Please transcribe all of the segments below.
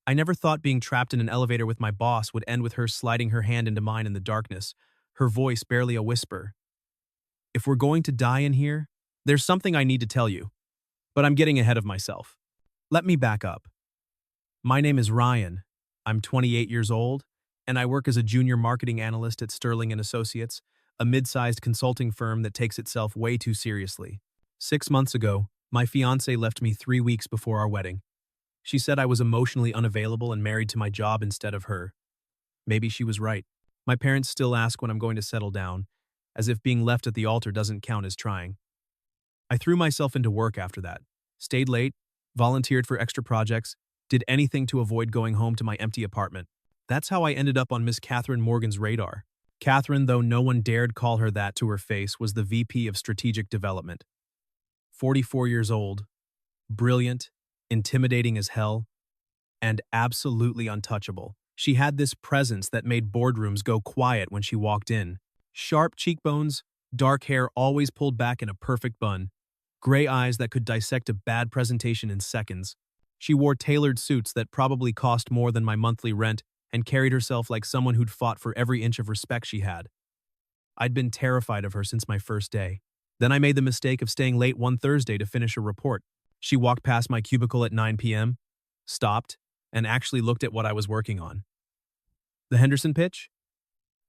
I never thought being trapped in an elevator with my boss would end with her sliding her hand into mine in the darkness, her voice barely a whisper. If we're going to die in here, there's something I need to tell you, but I'm getting ahead of myself. Let me back up. My name is Ryan. I'm 28 years old, and I work as a junior marketing analyst at Sterling and Associates, a mid-sized consulting firm that takes itself way too seriously. 6 months ago, my fiancée left me 3 weeks before our wedding. She said I was emotionally unavailable and married to my job instead of her. Maybe she was right. My parents still ask when I'm going to settle down, as if being left at the altar doesn't count as trying. I threw myself into work after that, stayed late, volunteered for extra projects, did anything to avoid going home to my empty apartment. That's how I ended up on Miss Catherine Morgan's radar. Catherine, though no one dared call her that to her face, was the VP of Strategic Development. 44 years old, brilliant, intimidating as hell, and absolutely untouchable. She had this presence that made boardrooms go quiet when she walked in. Sharp cheekbones, dark hair always pulled back in a perfect bun, gray eyes that could dissect a bad presentation in seconds. She wore tailored suits that probably cost more than my monthly rent and carried herself like someone who'd fought for every inch of respect she had. I'd been terrified of her since my first day. Then I made the mistake of staying late one Thursday to finish a report. She walked past my cubicle at 9 p.m., stopped, and actually looked at what I was working on. The Henderson pitch?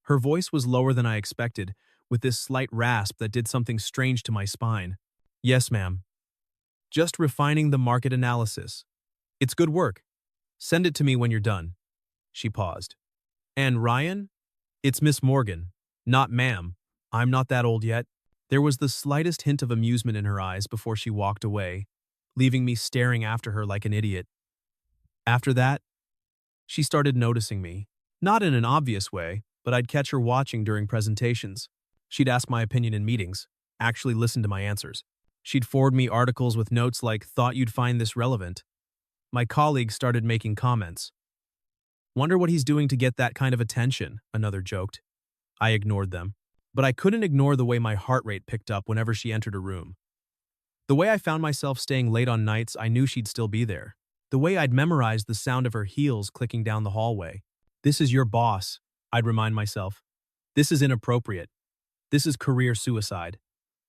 Her voice was lower than I expected, with this slight rasp that did something strange to my spine. Yes, ma'am. Just refining the market analysis. It's good work. Send it to me when you're done. She paused. And Ryan? It's Miss Morgan. Not ma'am. I'm not that old yet. There was the slightest hint of amusement in her eyes before she walked away, leaving me staring after her like an idiot. After that, she started noticing me. Not in an obvious way, but I'd catch her watching during presentations. She'd ask my opinion in meetings, actually listen to my answers. She'd forward me articles with notes like, "Thought you'd find this relevant." My colleagues started making comments. "Wonder what he's doing to get that kind of attention," another joked. I ignored them. But I couldn't ignore the way my heart rate picked up whenever she entered a room. The way I found myself staying late on nights I knew she'd still be there. The way I'd memorized the sound of her heels clicking down the hallway. This is your boss, I'd remind myself. This is inappropriate. This is career suicide.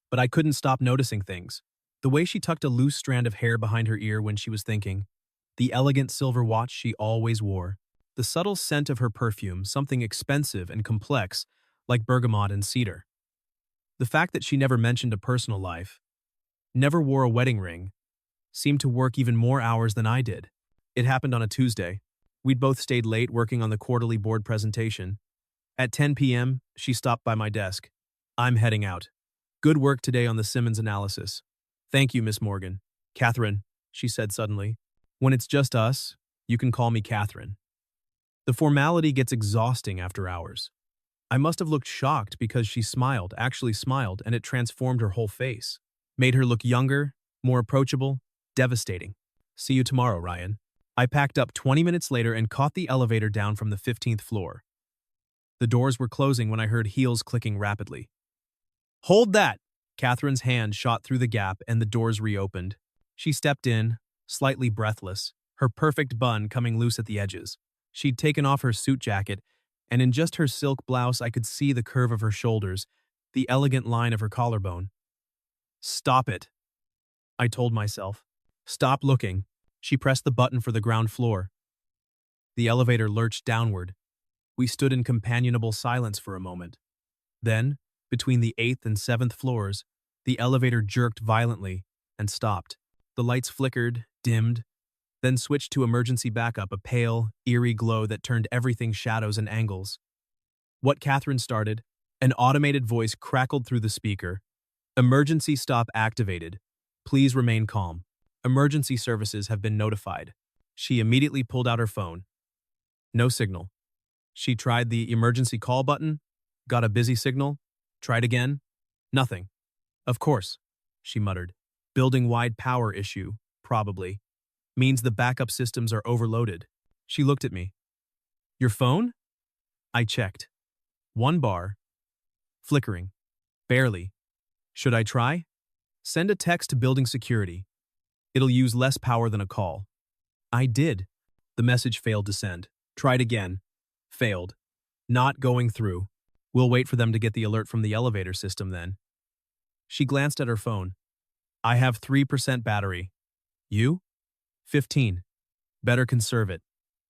But I couldn't stop noticing things. The way she tucked a loose strand of hair behind her ear when she was thinking. The elegant silver watch she always wore. The subtle scent of her perfume, something expensive and complex, like bergamot and cedar. The fact that she never mentioned a personal life, never wore a wedding ring, seemed to work even more hours than I did. It happened on a Tuesday. We'd both stayed late working on the quarterly board presentation. At 10 p.m., she stopped by my desk. "I'm heading out. Good work today on the Simmons analysis." "Thank you, Miss Morgan." "Catherine," she said suddenly. "When it's just us, you can call me Catherine." The formality gets exhausting after hours. I must have looked shocked because she smiled, actually smiled, and it transformed her whole face. Made her look younger, more approachable, devastating. "See you tomorrow, Ryan." I packed up 20 minutes later and caught the elevator down from the 15th floor. The doors were closing when I heard heels clicking rapidly. "Hold that!" Catherine's hand shot through the gap and the doors reopened. She stepped in, slightly breathless, her perfect bun coming loose at the edges. She'd taken off her suit jacket, and in just her silk blouse I could see the curve of her shoulders, the elegant line of her collarbone. "Stop it," I told myself. "Stop looking." She pressed the button for the ground floor. The elevator lurched downward. We stood in companionable silence for a moment. Then, between the 8th and 7th floors, the elevator jerked violently and stopped. The lights flickered, dimmed, then switched to emergency backup, a pale, eerie glow that turned everything shadows and angles. What Catherine started, an automated voice crackled through the speaker. "Emergency stop activated. Please remain calm. Emergency services have been notified." She immediately pulled out her phone. No signal. She tried the emergency call button, got a busy signal, tried again. Nothing. "Of course," she muttered. "Building-wide power issue, probably. Means the backup systems are overloaded." She looked at me. "Your phone?" I checked. 1 bar. Flickering. Barely. "Should I try?" "Send a text to building security. It'll use less power than a call." I did. The message failed to send. Tried again. Failed. Not going through. We'll wait for them to get the alert from the elevator system then. She glanced at her phone. I have 3% battery. You? 15. Better conserve it.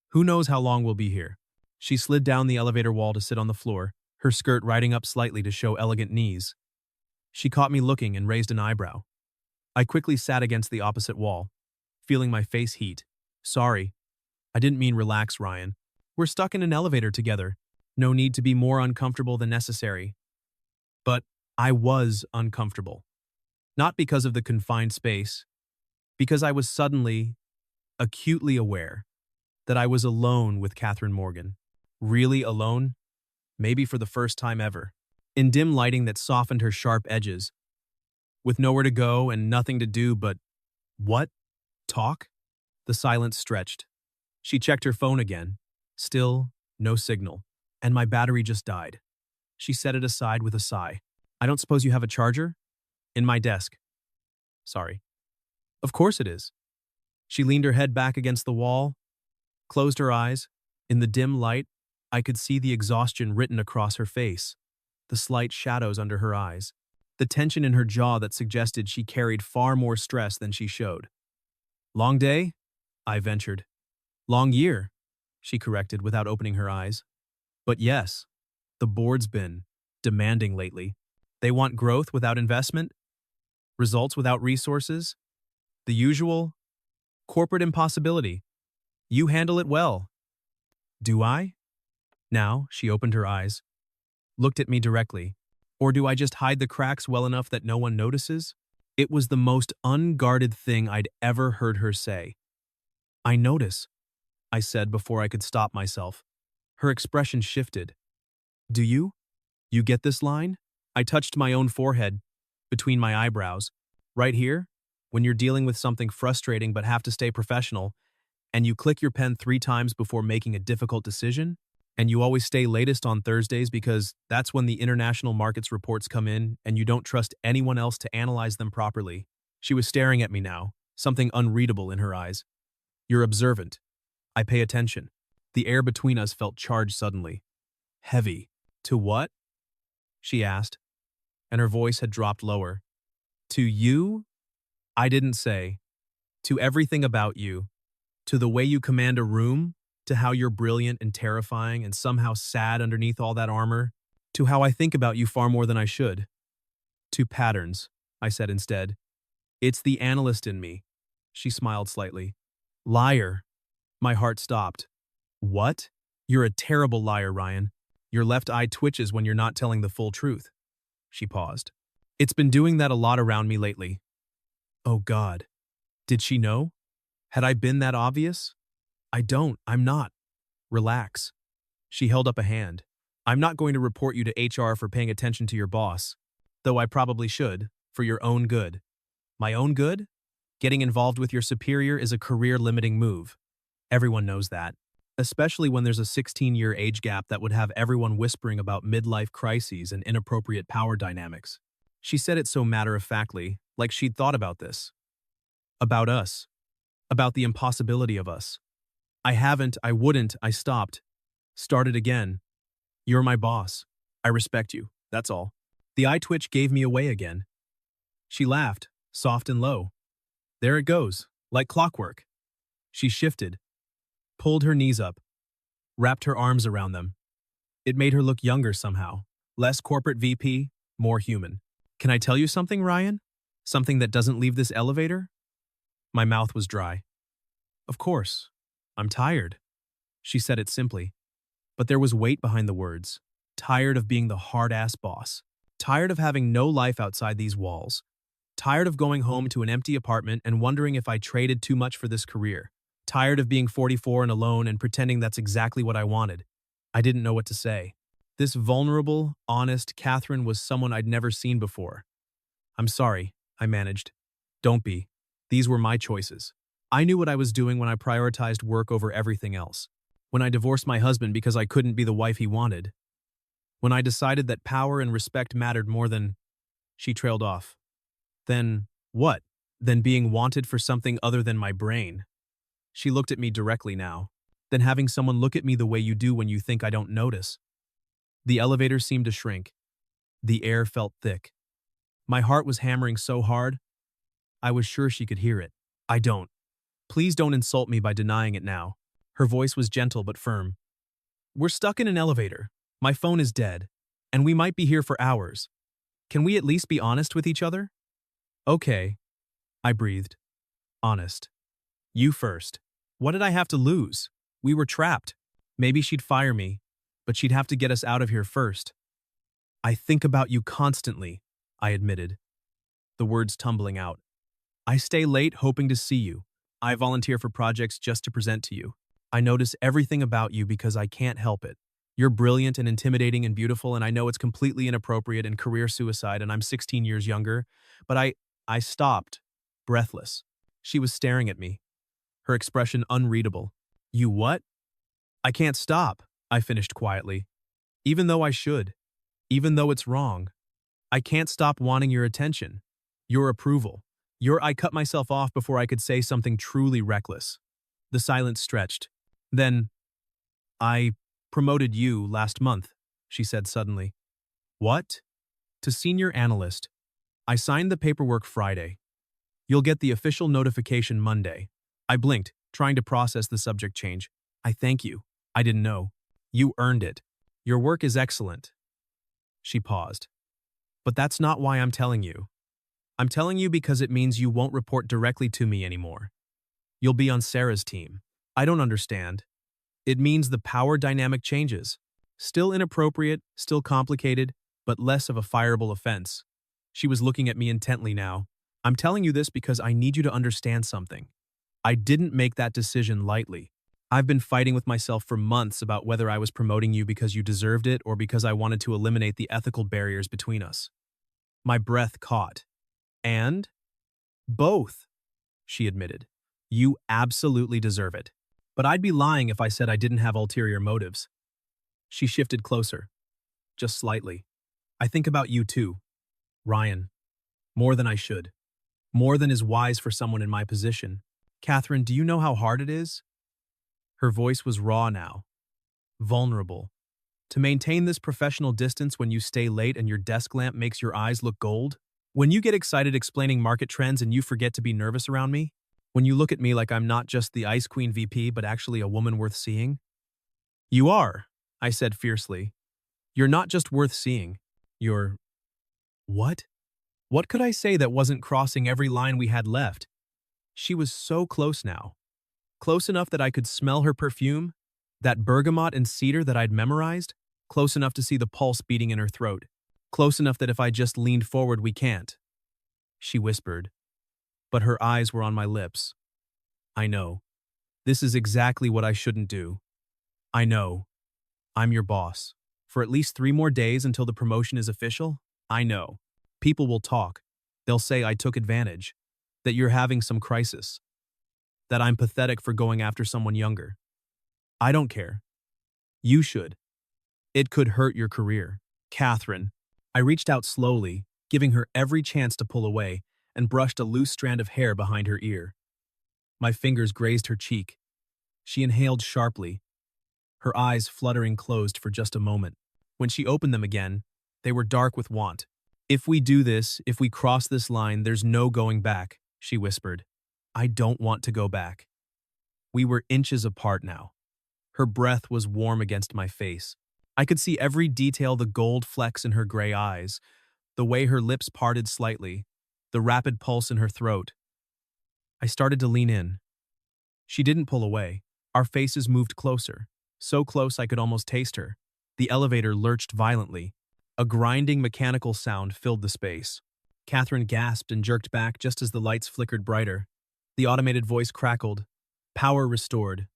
Who knows how long we'll be here. She slid down the elevator wall to sit on the floor, her skirt riding up slightly to show elegant knees. She caught me looking and raised an eyebrow. I quickly sat against the opposite wall, feeling my face heat. Sorry. I didn't mean relax, Ryan. We're stuck in an elevator together. No need to be more uncomfortable than necessary. But I was uncomfortable. Not because of the confined space, because I was suddenly, acutely aware that I was alone with Catherine Morgan. Really alone? Maybe for the first time ever. In dim lighting that softened her sharp edges. With nowhere to go and nothing to do but, what? Talk? The silence stretched. She checked her phone again. Still, no signal. And my battery just died. She set it aside with a sigh. I don't suppose you have a charger? In my desk. Sorry. Of course it is. She leaned her head back against the wall, closed her eyes. In the dim light, I could see the exhaustion written across her face, the slight shadows under her eyes, the tension in her jaw that suggested she carried far more stress than she showed. Long day? I ventured. Long year, she corrected without opening her eyes. But yes, the board's been demanding lately. They want growth without investment, results without resources, the usual corporate impossibility. You handle it well. Do I? Now, she opened her eyes, looked at me directly. Or do I just hide the cracks well enough that no one notices? It was the most unguarded thing I'd ever heard her say. I notice, I said before I could stop myself. Her expression shifted. Do you? You get this line? I touched my own forehead, between my eyebrows. Right here, when you're dealing with something frustrating but have to stay professional, and you click your pen 3 times before making a difficult decision, and you always stay latest on Thursdays because that's when the international markets reports come in and you don't trust anyone else to analyze them properly. She was staring at me now, something unreadable in her eyes. You're observant. I pay attention. The air between us felt charged suddenly. Heavy. To what? She asked, and her voice had dropped lower. To you? I didn't say. To everything about you. To the way you command a room, to how you're brilliant and terrifying and somehow sad underneath all that armor, to how I think about you far more than I should. To patterns, I said instead. It's the analyst in me. She smiled slightly. Liar. My heart stopped. What? You're a terrible liar, Ryan. Your left eye twitches when you're not telling the full truth. She paused. It's been doing that a lot around me lately. Oh God. Did she know? Had I been that obvious? I'm not. Relax. She held up a hand. I'm not going to report you to HR for paying attention to your boss, though I probably should, for your own good. My own good? Getting involved with your superior is a career-limiting move. Everyone knows that, especially when there's a 16-year age gap that would have everyone whispering about midlife crises and inappropriate power dynamics. She said it so matter-of-factly, like she'd thought about this. About us. About the impossibility of us. I wouldn't, I stopped. Started again. You're my boss. I respect you, that's all. The eye twitch gave me away again. She laughed, soft and low. There it goes, like clockwork. She shifted, pulled her knees up, wrapped her arms around them. It made her look younger somehow, less corporate VP, more human. Can I tell you something, Ryan? Something that doesn't leave this elevator? My mouth was dry. Of course. I'm tired. She said it simply. But there was weight behind the words. Tired of being the hard-ass boss. Tired of having no life outside these walls. Tired of going home to an empty apartment and wondering if I traded too much for this career. Tired of being 44 and alone and pretending that's exactly what I wanted. I didn't know what to say. This vulnerable, honest Catherine was someone I'd never seen before. I'm sorry, I managed. Don't be. These were my choices. I knew what I was doing when I prioritized work over everything else. When I divorced my husband because I couldn't be the wife he wanted. When I decided that power and respect mattered more than... She trailed off. Then what? Than being wanted for something other than my brain. She looked at me directly now. than having someone look at me the way you do when you think I don't notice. The elevator seemed to shrink. The air felt thick. My heart was hammering so hard, I was sure she could hear it. I don't. Please don't insult me by denying it now. Her voice was gentle but firm. We're stuck in an elevator. My phone is dead. And we might be here for hours. Can we at least be honest with each other? Okay, I breathed. Honest. You first. What did I have to lose? We were trapped. Maybe she'd fire me, but she'd have to get us out of here first. I think about you constantly, I admitted, the words tumbling out. I stay late hoping to see you. I volunteer for projects just to present to you. I notice everything about you because I can't help it. You're brilliant and intimidating and beautiful, and I know it's completely inappropriate and career suicide, and I'm 16 years younger, but I stopped, breathless. She was staring at me, her expression unreadable. You what? I can't stop, I finished quietly. Even though I should. Even though it's wrong. I can't stop wanting your attention. Your approval. I cut myself off before I could say something truly reckless. The silence stretched. Then, I promoted you last month, she said suddenly. What? To senior analyst. I signed the paperwork Friday. You'll get the official notification Monday. I blinked, trying to process the subject change. I thank you. I didn't know. You earned it. Your work is excellent. She paused. But that's not why I'm telling you. I'm telling you because it means you won't report directly to me anymore. You'll be on Sarah's team. I don't understand. It means the power dynamic changes. Still inappropriate, still complicated, but less of a fireable offense. She was looking at me intently now. I'm telling you this because I need you to understand something. I didn't make that decision lightly. I've been fighting with myself for months about whether I was promoting you because you deserved it or because I wanted to eliminate the ethical barriers between us. My breath caught. And? Both, she admitted. You absolutely deserve it. But I'd be lying if I said I didn't have ulterior motives. She shifted closer. Just slightly. I think about you too, Ryan. More than I should. More than is wise for someone in my position. Catherine, do you know how hard it is? Her voice was raw now. Vulnerable. To maintain this professional distance when you stay late and your desk lamp makes your eyes look gold? When you get excited explaining market trends and you forget to be nervous around me? When you look at me like I'm not just the Ice Queen VP but actually a woman worth seeing? You are, I said fiercely. You're not just worth seeing. You're… What? What could I say that wasn't crossing every line we had left? She was so close now. Close enough that I could smell her perfume, that bergamot and cedar that I'd memorized, close enough to see the pulse beating in her throat, close enough that if I just leaned forward we can't. She whispered, but her eyes were on my lips. I know. This is exactly what I shouldn't do. I know. I'm your boss. For at least 3 more days until the promotion is official? I know. People will talk. They'll say I took advantage, that you're having some crisis, that I'm pathetic for going after someone younger. I don't care. You should. It could hurt your career. Catherine. I reached out slowly, giving her every chance to pull away, and brushed a loose strand of hair behind her ear. My fingers grazed her cheek. She inhaled sharply, her eyes fluttering closed for just a moment. When she opened them again, they were dark with want. If we do this, if we cross this line, there's no going back, she whispered. I don't want to go back. We were inches apart now. Her breath was warm against my face. I could see every detail, the gold flecks in her gray eyes, the way her lips parted slightly, the rapid pulse in her throat. I started to lean in. She didn't pull away. Our faces moved closer, so close I could almost taste her. The elevator lurched violently. A grinding mechanical sound filled the space. Catherine gasped and jerked back just as the lights flickered brighter. The automated voice crackled. Power restored.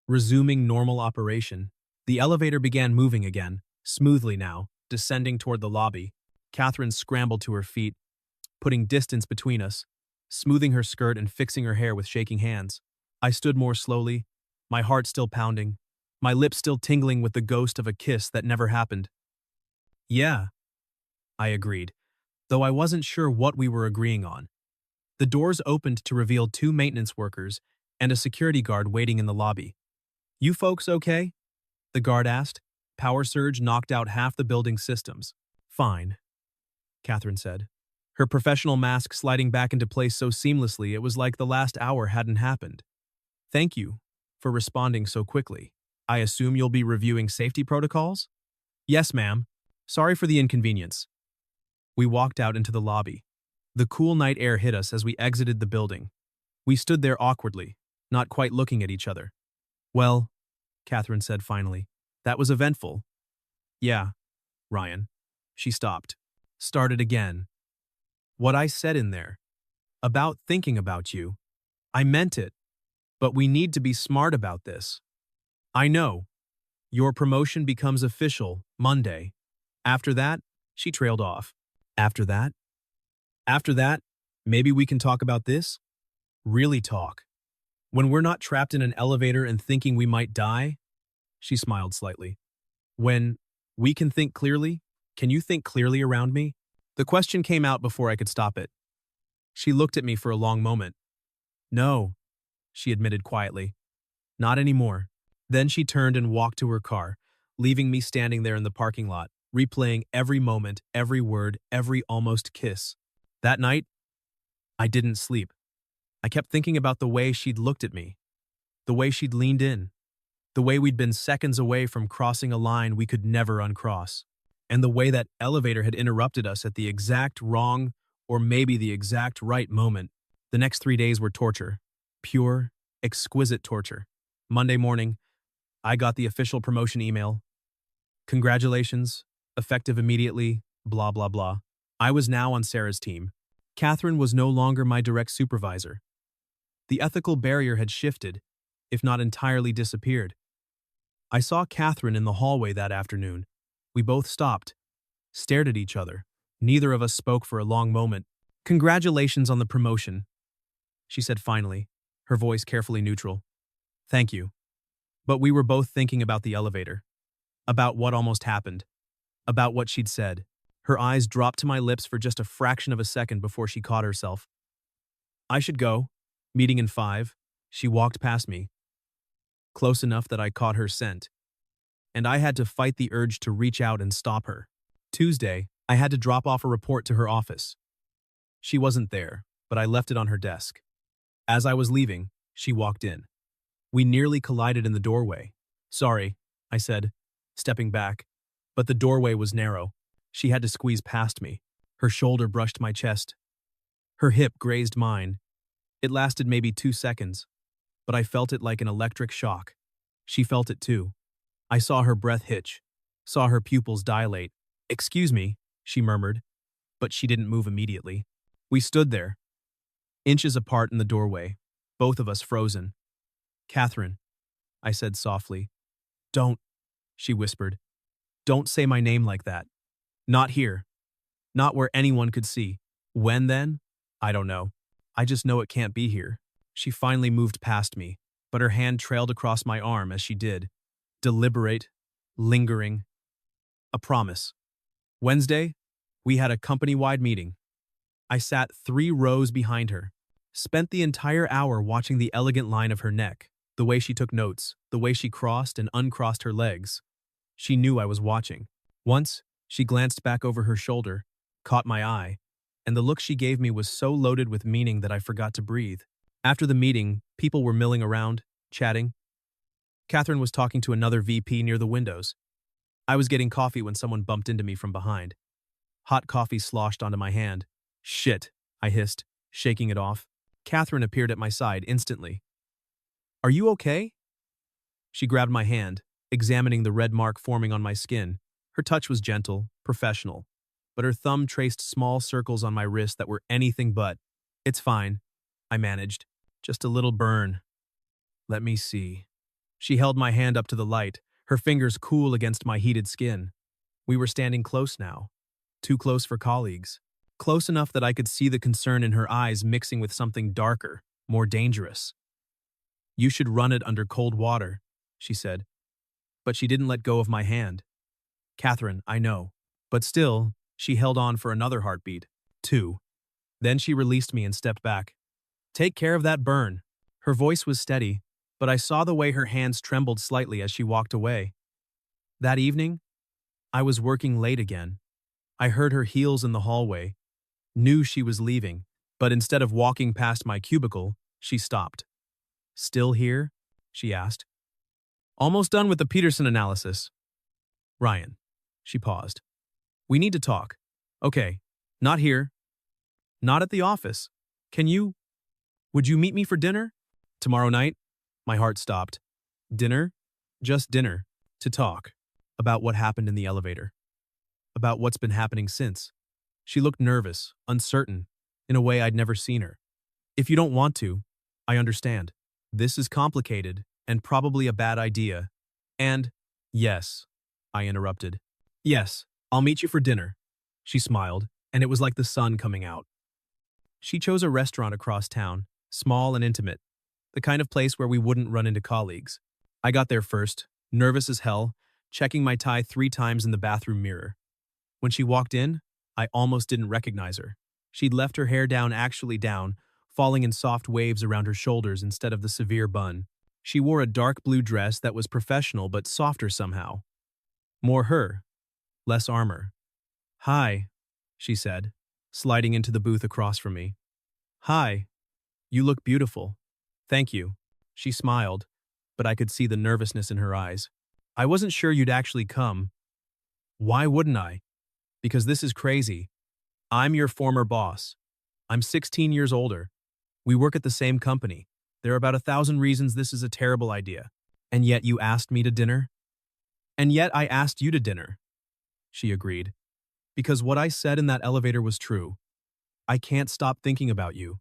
Resuming normal operation. The elevator began moving again, smoothly now, descending toward the lobby. Catherine scrambled to her feet, putting distance between us, smoothing her skirt and fixing her hair with shaking hands. I stood more slowly, my heart still pounding, my lips still tingling with the ghost of a kiss that never happened. Yeah, I agreed, though I wasn't sure what we were agreeing on. The doors opened to reveal 2 maintenance workers and a security guard waiting in the lobby. You folks okay? The guard asked. Power surge knocked out half the building's systems. Fine, Catherine said, her professional mask sliding back into place so seamlessly it was like the last hour hadn't happened. Thank you for responding so quickly. I assume you'll be reviewing safety protocols? Yes, ma'am. Sorry for the inconvenience. We walked out into the lobby. The cool night air hit us as we exited the building. We stood there awkwardly, not quite looking at each other. Well, Catherine said finally, that was eventful. Yeah, Ryan. She stopped. Started again. What I said in there, about thinking about you, I meant it, but we need to be smart about this. I know. Your promotion becomes official Monday. After that, she trailed off. After that? After that, maybe we can talk about this? Really talk. When we're not trapped in an elevator and thinking we might die? She smiled slightly. When we can think clearly? Can you think clearly around me? The question came out before I could stop it. She looked at me for a long moment. No, she admitted quietly. Not anymore. Then she turned and walked to her car, leaving me standing there in the parking lot, replaying every moment, every word, every almost kiss. That night, I didn't sleep. I kept thinking about the way she'd looked at me, the way she'd leaned in, the way we'd been seconds away from crossing a line we could never uncross, and the way that elevator had interrupted us at the exact wrong or maybe the exact right moment. The next 3 days were torture. Pure, exquisite torture. Monday morning, I got the official promotion email. Congratulations, effective immediately, blah, blah, blah. I was now on Sarah's team. Catherine was no longer my direct supervisor. The ethical barrier had shifted, if not entirely disappeared. I saw Catherine in the hallway that afternoon. We both stopped, stared at each other. Neither of us spoke for a long moment. Congratulations on the promotion, she said finally, her voice carefully neutral. Thank you. But we were both thinking about the elevator, about what almost happened, about what she'd said. Her eyes dropped to my lips for just a fraction of a second before she caught herself. I should go. Meeting in 5. She walked past me, close enough that I caught her scent, and I had to fight the urge to reach out and stop her. Tuesday, I had to drop off a report to her office. She wasn't there, but I left it on her desk. As I was leaving, she walked in. We nearly collided in the doorway. Sorry, I said, stepping back, but the doorway was narrow. She had to squeeze past me. Her shoulder brushed my chest. Her hip grazed mine. It lasted maybe 2 seconds, but I felt it like an electric shock. She felt it too. I saw her breath hitch, saw her pupils dilate. Excuse me, she murmured, but she didn't move immediately. We stood there, inches apart in the doorway, both of us frozen. Catherine, I said softly. Don't, she whispered. Don't say my name like that. Not here. Not where anyone could see. When then? I don't know. I just know it can't be here. She finally moved past me, but her hand trailed across my arm as she did. Deliberate, lingering. A promise. Wednesday, we had a company-wide meeting. I sat 3 rows behind her, spent the entire hour watching the elegant line of her neck, the way she took notes, the way she crossed and uncrossed her legs. She knew I was watching. Once, she glanced back over her shoulder, caught my eye, and the look she gave me was so loaded with meaning that I forgot to breathe. After the meeting, people were milling around, chatting. Catherine was talking to another VP near the windows. I was getting coffee when someone bumped into me from behind. Hot coffee sloshed onto my hand. Shit, I hissed, shaking it off. Catherine appeared at my side instantly. Are you okay? She grabbed my hand, examining the red mark forming on my skin. Her touch was gentle, professional, but her thumb traced small circles on my wrist that were anything but. It's fine, I managed. Just a little burn. Let me see. She held my hand up to the light, her fingers cool against my heated skin. We were standing close now. Too close for colleagues. Close enough that I could see the concern in her eyes mixing with something darker, more dangerous. You should run it under cold water, she said. But she didn't let go of my hand. Catherine, I know. But still, she held on for another heartbeat. 2. Then she released me and stepped back. Take care of that burn. Her voice was steady, but I saw the way her hands trembled slightly as she walked away. That evening, I was working late again. I heard her heels in the hallway, knew she was leaving, but instead of walking past my cubicle, she stopped. "Still here?" she asked. "Almost done with the Peterson analysis." "Ryan." She paused. "We need to talk." "Okay. Not here. Not at the office. Would you meet me for dinner? Tomorrow night?" My heart stopped. Dinner? Just dinner. To talk. About what happened in the elevator. About what's been happening since. She looked nervous, uncertain, in a way I'd never seen her. "If you don't want to, I understand. This is complicated and probably a bad idea. And, yes," I interrupted. "Yes, I'll meet you for dinner." She smiled, and it was like the sun coming out. She chose a restaurant across town, small and intimate, the kind of place where we wouldn't run into colleagues. I got there first, nervous as hell, checking my tie 3 times in the bathroom mirror. When she walked in, I almost didn't recognize her. She'd left her hair actually down, falling in soft waves around her shoulders instead of the severe bun. She wore a dark blue dress that was professional but softer somehow. More her, less armor. "Hi," she said, sliding into the booth across from me. "Hi. You look beautiful." "Thank you." She smiled, but I could see the nervousness in her eyes. "I wasn't sure you'd actually come." "Why wouldn't I?" "Because this is crazy. I'm your former boss. I'm 16 years older. We work at the same company. There are about 1,000 reasons this is a terrible idea. And yet you asked me to dinner?" "And yet I asked you to dinner," she agreed. "Because what I said in that elevator was true. I can't stop thinking about you.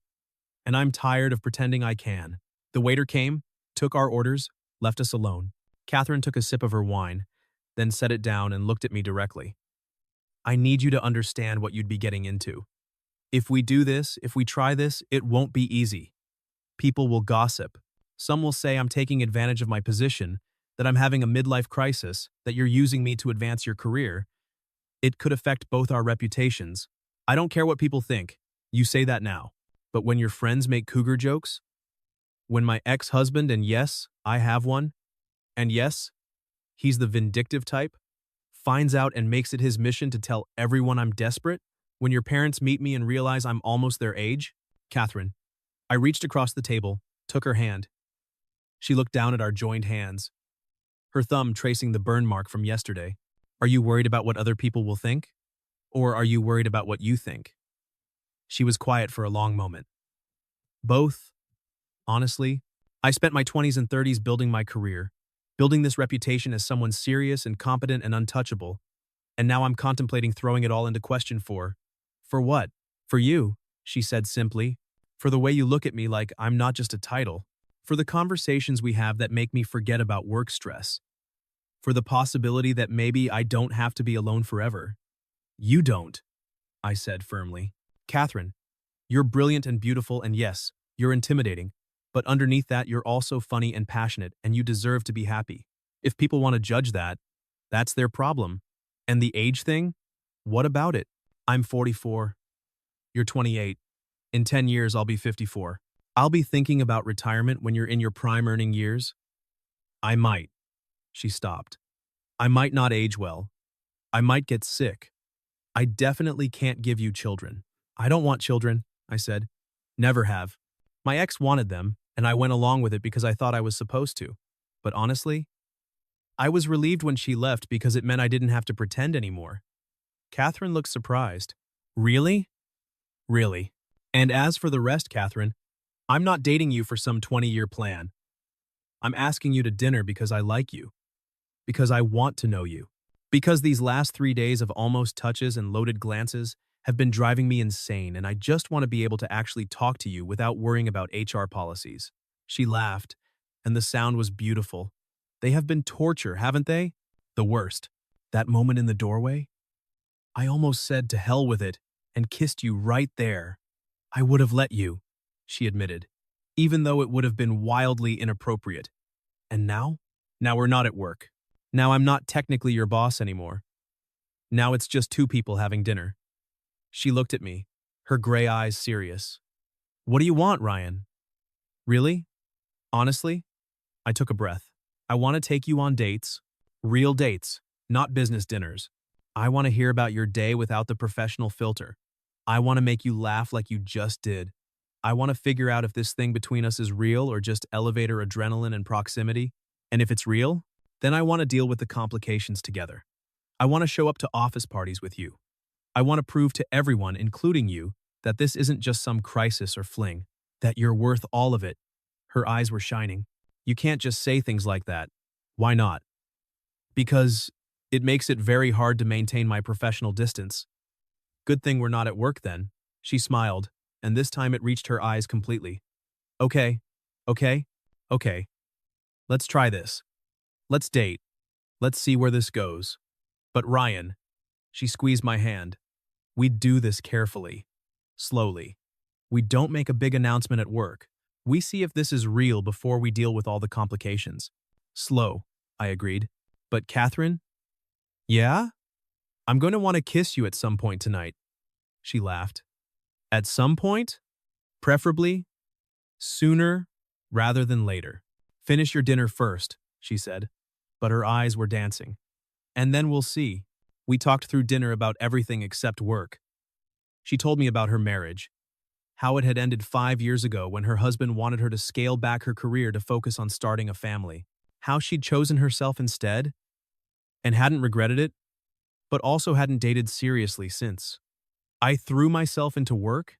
And I'm tired of pretending I can." The waiter came, took our orders, left us alone. Catherine took a sip of her wine, then set it down and looked at me directly. "I need you to understand what you'd be getting into. If we do this, if we try this, it won't be easy. People will gossip. Some will say I'm taking advantage of my position, that I'm having a midlife crisis, that you're using me to advance your career. It could affect both our reputations. I don't care what people think. You say that now. But when your friends make cougar jokes, when my ex-husband, and yes, I have one, and yes, he's the vindictive type, finds out and makes it his mission to tell everyone I'm desperate, when your parents meet me and realize I'm almost their age." "Catherine." I reached across the table, took her hand. She looked down at our joined hands, her thumb tracing the burn mark from yesterday. "Are you worried about what other people will think? Or are you worried about what you think?" She was quiet for a long moment. "Both. Honestly, I spent my 20s and 30s building my career, building this reputation as someone serious and competent and untouchable, and now I'm contemplating throwing it all into question for what? For you," she said simply, "for the way you look at me like I'm not just a title, for the conversations we have that make me forget about work stress, for the possibility that maybe I don't have to be alone forever." "You don't," I said firmly. "Catherine, you're brilliant and beautiful, and yes, you're intimidating, but underneath that you're also funny and passionate, and you deserve to be happy. If people want to judge that, that's their problem. And the age thing? What about it? I'm 44. You're 28. In 10 years, I'll be 54. I'll be thinking about retirement when you're in your prime earning years." "I might." She stopped. "I might not age well. I might get sick. I definitely can't give you children." "I don't want children," I said. "Never have. My ex wanted them, and I went along with it because I thought I was supposed to. But honestly, I was relieved when she left because it meant I didn't have to pretend anymore." Catherine looked surprised. "Really?" "Really. And as for the rest, Catherine, I'm not dating you for some 20-year plan. I'm asking you to dinner because I like you. Because I want to know you. Because these last 3 days of almost touches and loaded glances have been driving me insane, and I just want to be able to actually talk to you without worrying about HR policies." She laughed, and the sound was beautiful. "They have been torture, haven't they? The worst. That moment in the doorway? I almost said to hell with it and kissed you right there. I would have let you," she admitted, "even though it would have been wildly inappropriate. And now? Now we're not at work. Now I'm not technically your boss anymore. Now it's just 2 people having dinner." She looked at me, her gray eyes serious. "What do you want, Ryan? Really? Honestly?" I took a breath. I want to take you on dates. Real dates, not business dinners. I want to hear about your day without the professional filter. I want to make you laugh like you just did. I want to figure out if this thing between us is real or just elevator adrenaline and proximity. And if it's real, then I want to deal with the complications together. I want to show up to office parties with you. I want to prove to everyone, including you, that this isn't just some crisis or fling, that you're worth all of it. Her eyes were shining. You can't just say things like that. Why not? Because it makes it very hard to maintain my professional distance. Good thing we're not at work then. She smiled, and this time it reached her eyes completely. Okay, okay, okay. Let's try this. Let's date. Let's see where this goes. But Ryan, she squeezed my hand. We do this carefully, slowly. We don't make a big announcement at work. We see if this is real before we deal with all the complications. Slow, I agreed. But Catherine? Yeah? I'm going to want to kiss you at some point tonight. She laughed. At some point? Preferably sooner rather than later. Finish your dinner first, she said, but her eyes were dancing. And then we'll see. We talked through dinner about everything except work. She told me about her marriage, how it had ended 5 years ago when her husband wanted her to scale back her career to focus on starting a family, how she'd chosen herself instead, and hadn't regretted it, but also hadn't dated seriously since. I threw myself into work,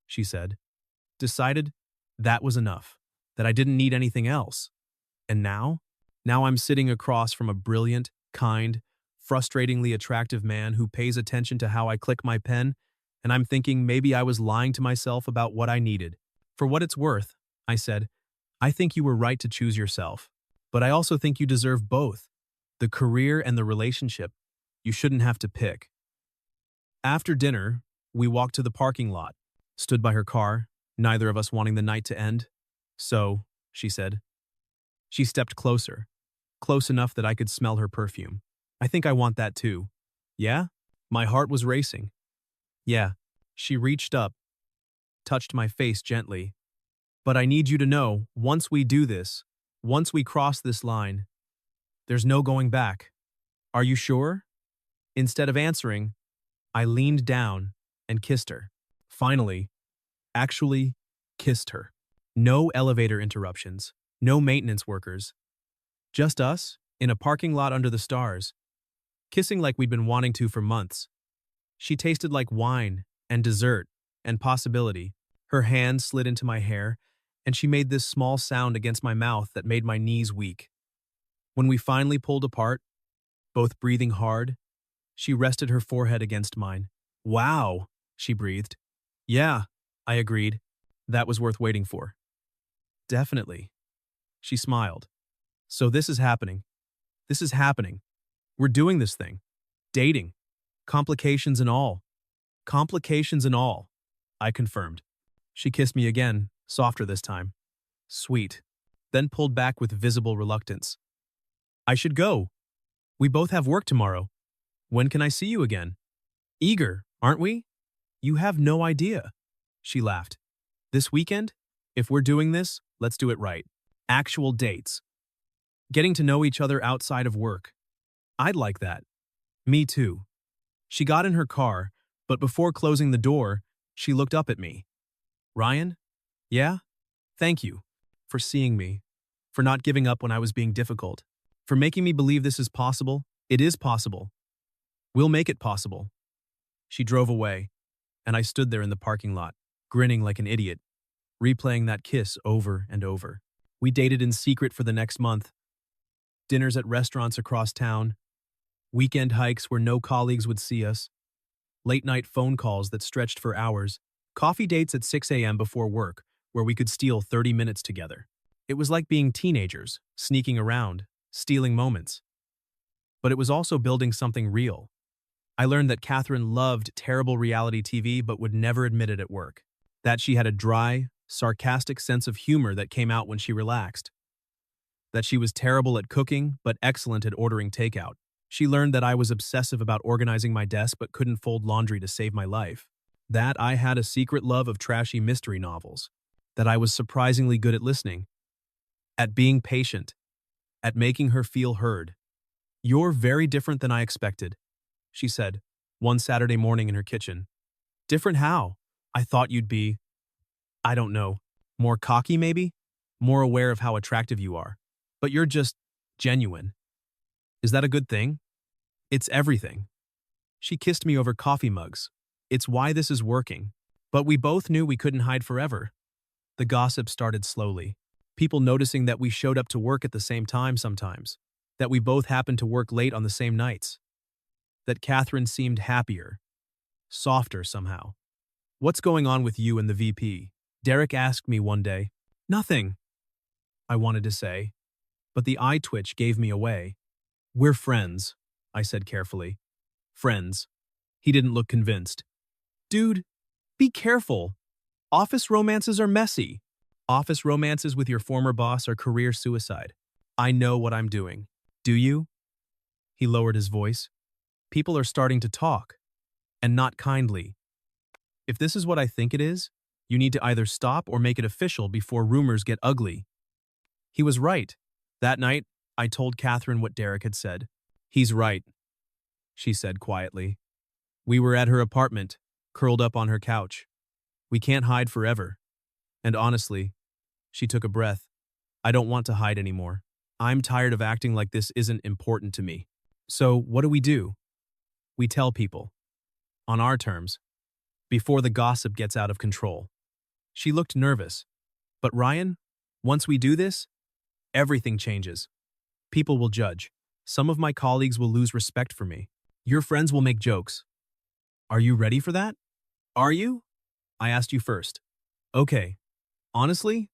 she said, decided that was enough, that I didn't need anything else. And now I'm sitting across from a brilliant, kind, frustratingly attractive man who pays attention to how I click my pen, and I'm thinking maybe I was lying to myself about what I needed. For what it's worth, I said, I think you were right to choose yourself, but I also think you deserve both, the career and the relationship. You shouldn't have to pick. After dinner, we walked to the parking lot, stood by her car, neither of us wanting the night to end. So, she said. She stepped closer, close enough that I could smell her perfume. I think I want that too. Yeah? My heart was racing. Yeah. She reached up, touched my face gently. But I need you to know, once we do this, once we cross this line, there's no going back. Are you sure? Instead of answering, I leaned down and kissed her. Finally, actually kissed her. No elevator interruptions, no maintenance workers. Just us, in a parking lot under the stars, kissing like we'd been wanting to for months. She tasted like wine and dessert and possibility. Her hand slid into my hair, and she made this small sound against my mouth that made my knees weak. When we finally pulled apart, both breathing hard, she rested her forehead against mine. Wow, she breathed. Yeah, I agreed. That was worth waiting for. Definitely. She smiled. So this is happening. This is happening. We're doing this thing. Dating. Complications and all. Complications and all, I confirmed. She kissed me again, softer this time. Sweet. Then pulled back with visible reluctance. I should go. We both have work tomorrow. When can I see you again? Eager, aren't we? You have no idea. She laughed. This weekend? If we're doing this, let's do it right. Actual dates. Getting to know each other outside of work. I'd like that. Me too. She got in her car, but before closing the door, she looked up at me. Ryan? Yeah? Thank you. For seeing me. For not giving up when I was being difficult. For making me believe this is possible. It is possible. We'll make it possible. She drove away, and I stood there in the parking lot, grinning like an idiot, replaying that kiss over and over. We dated in secret for the next month. Dinners at restaurants across town. Weekend hikes where no colleagues would see us. Late-night phone calls that stretched for hours. Coffee dates at 6 a.m. before work, where we could steal 30 minutes together. It was like being teenagers, sneaking around, stealing moments. But it was also building something real. I learned that Catherine loved terrible reality TV but would never admit it at work. That she had a dry, sarcastic sense of humor that came out when she relaxed. That she was terrible at cooking but excellent at ordering takeout. She learned that I was obsessive about organizing my desk but couldn't fold laundry to save my life. That I had a secret love of trashy mystery novels. That I was surprisingly good at listening. at being patient, at making her feel heard. "You're very different than I expected," she said, one Saturday morning in her kitchen. "Different how? I thought you'd be, I don't know, more cocky maybe? More aware of how attractive you are. But you're just genuine. Is that a good thing? It's everything." She kissed me over coffee mugs. "It's why this is working." But we both knew we couldn't hide forever. The gossip started slowly. People noticing that we showed up to work at the same time sometimes, that we both happened to work late on the same nights, that Catherine seemed happier, softer somehow. "What's going on with you and the VP?" Derek asked me one day. "Nothing," I wanted to say, but the eye twitch gave me away. "We're friends," I said carefully. "Friends." He didn't look convinced. "Dude, be careful. Office romances are messy. Office romances with your former boss are career suicide. I know what I'm doing. Do you?" He lowered his voice. "People are starting to talk. And not kindly. If this is what I think it is, you need to either stop or make it official before rumors get ugly." He was right. That night, I told Catherine what Derek had said. "He's right," she said quietly. We were at her apartment, curled up on her couch. "We can't hide forever." And honestly, she took a breath. "I don't want to hide anymore. I'm tired of acting like this isn't important to me. So what do? We tell people. On our terms. Before the gossip gets out of control." She looked nervous. "But Ryan, once we do this, everything changes. People will judge. Some of my colleagues will lose respect for me. Your friends will make jokes. Are you ready for that? Are you? I asked you first." "Okay. Honestly,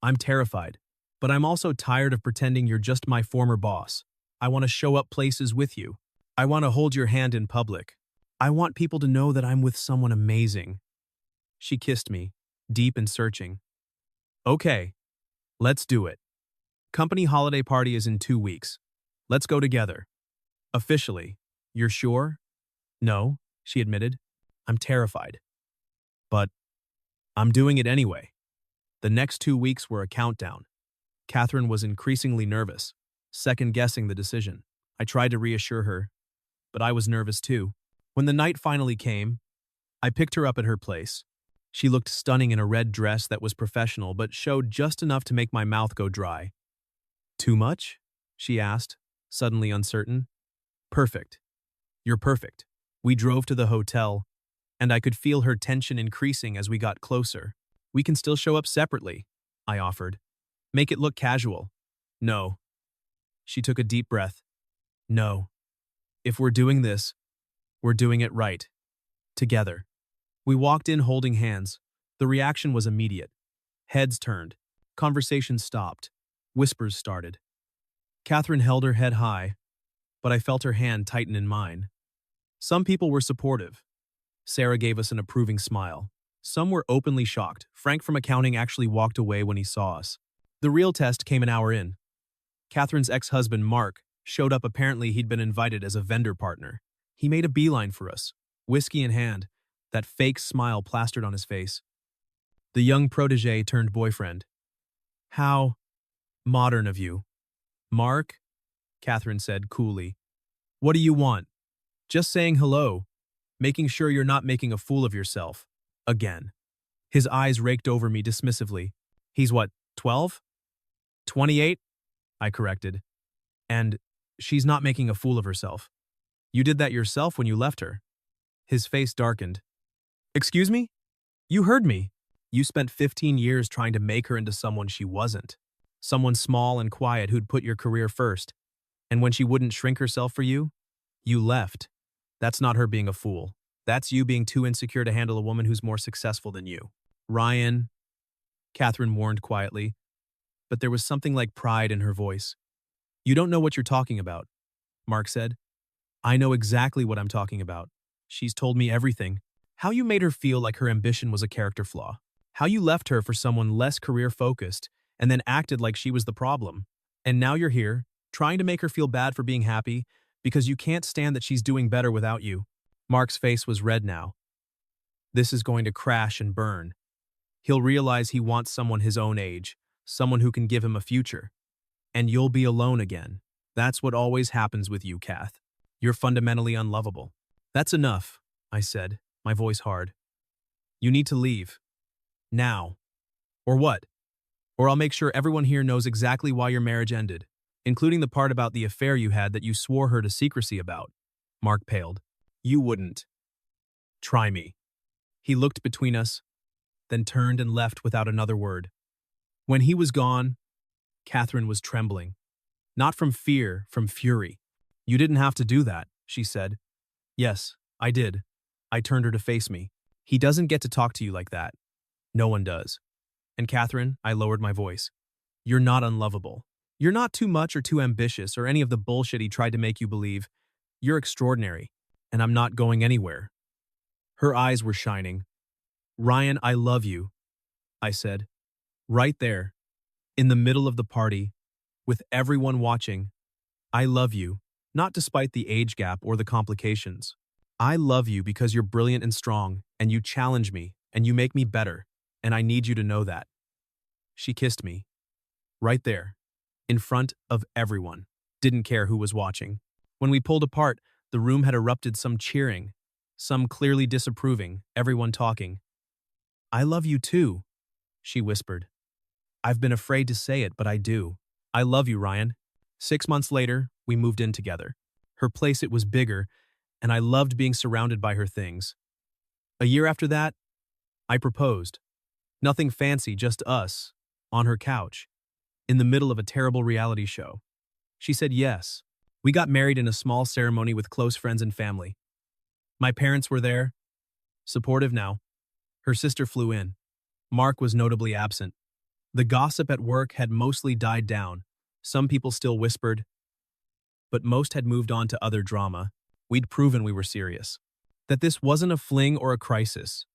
I'm terrified. But I'm also tired of pretending you're just my former boss. I want to show up places with you. I want to hold your hand in public. I want people to know that I'm with someone amazing." She kissed me, deep and searching. "Okay, let's do it. Company holiday party is in 2 weeks. Let's go together. Officially. You're sure?" "No," she admitted. "I'm terrified. But I'm doing it anyway." The next 2 weeks were a countdown. Catherine was increasingly nervous, second-guessing the decision. I tried to reassure her, but I was nervous too. When the night finally came, I picked her up at her place. She looked stunning in a red dress that was professional but showed just enough to make my mouth go dry. "Too much?" she asked, suddenly uncertain. "Perfect. You're perfect." We drove to the hotel, and I could feel her tension increasing as we got closer. "We can still show up separately," I offered. "Make it look casual." "No." She took a deep breath. "No. If we're doing this, we're doing it right. Together." We walked in holding hands. The reaction was immediate. Heads turned. Conversation stopped. Whispers started. Catherine held her head high, but I felt her hand tighten in mine. Some people were supportive. Sarah gave us an approving smile. Some were openly shocked. Frank from accounting actually walked away when he saw us. The real test came an hour in. Catherine's ex-husband, Mark, showed up. Apparently he'd been invited as a vendor partner. He made a beeline for us, whiskey in hand, that fake smile plastered on his face. The young protege turned boyfriend. "How modern of you." "Mark," Catherine said coolly. "What do you want?" "Just saying hello, making sure you're not making a fool of yourself. Again." His eyes raked over me dismissively. "He's what, 12? 28? I corrected. "And she's not making a fool of herself. You did that yourself when you left her." His face darkened. "Excuse me? You heard me. You spent 15 years trying to make her into someone she wasn't. Someone small and quiet who'd put your career first. And when she wouldn't shrink herself for you, you left. That's not her being a fool. That's you being too insecure to handle a woman who's more successful than you." "Ryan," Catherine warned quietly, but there was something like pride in her voice. "You don't know what you're talking about," Mark said. "I know exactly what I'm talking about. She's told me everything. How you made her feel like her ambition was a character flaw. How you left her for someone less career-focused and then acted like she was the problem. And now you're here, trying to make her feel bad for being happy because you can't stand that she's doing better without you." Mark's face was red now. This is going to crash and burn. He'll realize he wants someone his own age, someone who can give him a future. And you'll be alone again. That's what always happens with you, Kath. You're fundamentally unlovable. That's enough, I said, my voice hard. You need to leave. Now. Or what? Or I'll make sure everyone here knows exactly why your marriage ended, including the part about the affair you had that you swore her to secrecy about. Mark paled. You wouldn't. Try me. He looked between us, then turned and left without another word. When he was gone, Catherine was trembling. Not from fear, from fury. You didn't have to do that, she said. Yes, I did. I turned her to face me. He doesn't get to talk to you like that. No one does. And Catherine, I lowered my voice. You're not unlovable. You're not too much or too ambitious or any of the bullshit he tried to make you believe. You're extraordinary, and I'm not going anywhere. Her eyes were shining. Ryan, I love you, I said. Right there, in the middle of the party, with everyone watching. I love you, not despite the age gap or the complications. I love you because you're brilliant and strong, and you challenge me, and you make me better, and I need you to know that. She kissed me. Right there, in front of everyone. Didn't care who was watching. When we pulled apart, the room had erupted some cheering, some clearly disapproving, everyone talking. I love you too, she whispered. I've been afraid to say it, but I do. I love you, Ryan. 6 months later, we moved in together. Her place, it was bigger, and I loved being surrounded by her things. A year after that, I proposed. Nothing fancy, just us, on her couch, in the middle of a terrible reality show. She said yes. We got married in a small ceremony with close friends and family. My parents were there, supportive now. Her sister flew in. Mark was notably absent. The gossip at work had mostly died down. Some people still whispered, but most had moved on to other drama. We'd proven we were serious. That this wasn't a fling or a crisis.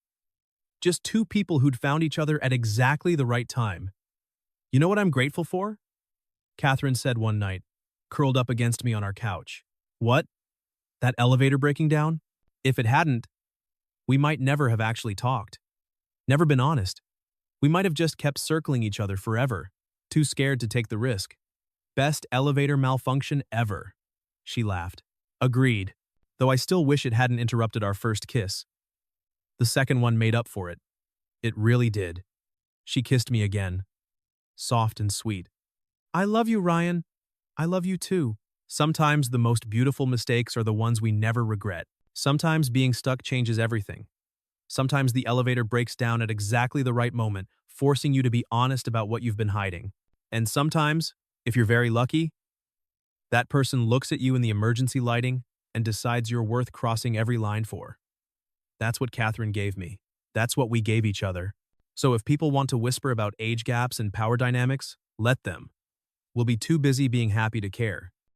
Just two people who'd found each other at exactly the right time. You know what I'm grateful for? Catherine said one night, curled up against me on our couch. What? That elevator breaking down? If it hadn't, we might never have actually talked. Never been honest. We might have just kept circling each other forever, too scared to take the risk. Best elevator malfunction ever. She laughed. Agreed, though I still wish it hadn't interrupted our first kiss. The second one made up for it. It really did. She kissed me again. Soft and sweet. I love you, Ryan. I love you too. Sometimes the most beautiful mistakes are the ones we never regret. Sometimes being stuck changes everything. Sometimes the elevator breaks down at exactly the right moment, forcing you to be honest about what you've been hiding. And sometimes, if you're very lucky, that person looks at you in the emergency lighting and decides you're worth crossing every line for. That's what Catherine gave me. That's what we gave each other. So if people want to whisper about age gaps and power dynamics, let them. We'll be too busy being happy to care.